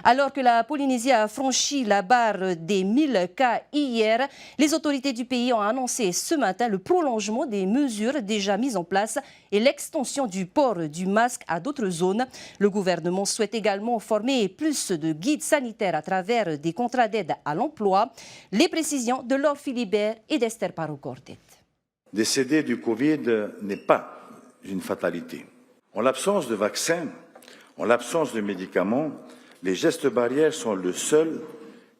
Alors que la Polynésie a franchi la barre des 1000 cas hier, les autorités du pays ont annoncé ce matin le prolongement des mesures déjà mises en place et l'extension du port du masque à d'autres zones. Le gouvernement souhaite également former plus de guides sanitaires à travers des contrats d'aide à l'emploi. Les précisions de Laure Philibert et d'Esther Parot-Cordet. Décéder du Covid n'est pas une fatalité. En l'absence de vaccins, en l'absence de médicaments, les gestes barrières sont le seul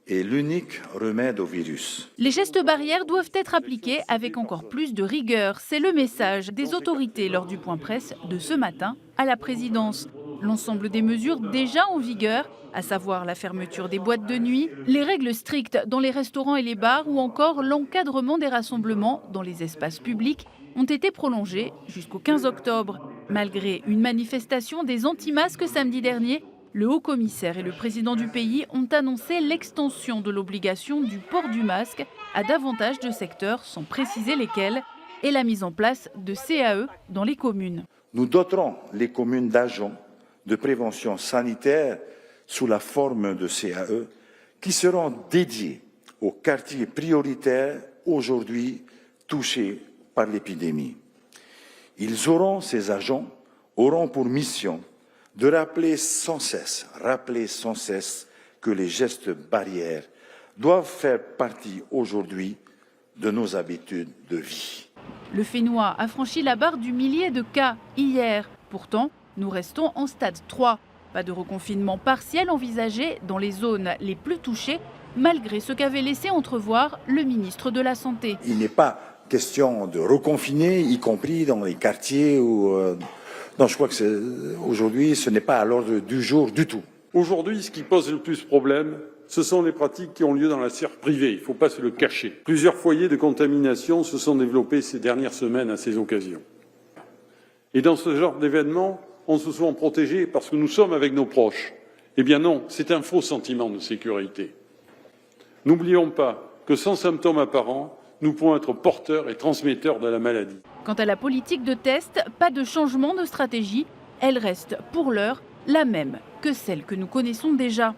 et l'unique remède au virus. Les gestes barrières doivent être appliqués avec encore plus de rigueur. C'est le message des autorités lors du point presse de ce matin à la présidence. L'ensemble des mesures déjà en vigueur, à savoir la fermeture des boîtes de nuit, les règles strictes dans les restaurants et les bars ou encore l'encadrement des rassemblements dans les espaces publics, ont été prolongées jusqu'au 15 octobre. Malgré une manifestation des anti-masques samedi dernier, le haut-commissaire et le président du pays ont annoncé l'extension de l'obligation du port du masque à davantage de secteurs sans préciser lesquels et la mise en place de CAE dans les communes. Nous doterons les communes d'agents de prévention sanitaire sous la forme de CAE qui seront dédiés aux quartiers prioritaires aujourd'hui touchés par l'épidémie. Ces agents auront pour mission de rappeler sans cesse que les gestes barrières doivent faire partie aujourd'hui de nos habitudes de vie. Le Fénois a franchi la barre du millier de cas hier. Pourtant, nous restons en stade 3. Pas de reconfinement partiel envisagé dans les zones les plus touchées, malgré ce qu'avait laissé entrevoir le ministre de la Santé. Il n'est pas question de reconfiner, y compris dans les quartiers où... Non, je crois que aujourd'hui, ce n'est pas à l'ordre du jour du tout. Aujourd'hui, ce qui pose le plus problème, ce sont les pratiques qui ont lieu dans la sphère privée. Il ne faut pas se le cacher. Plusieurs foyers de contamination se sont développés ces dernières semaines à ces occasions. Et dans ce genre d'événement, on se sent protégé parce que nous sommes avec nos proches. Eh bien non, c'est un faux sentiment de sécurité. N'oublions pas que sans symptômes apparents, nous pouvons être porteurs et transmetteurs de la maladie. Quant à la politique de test, pas de changement de stratégie. Elle reste pour l'heure la même que celle que nous connaissons déjà.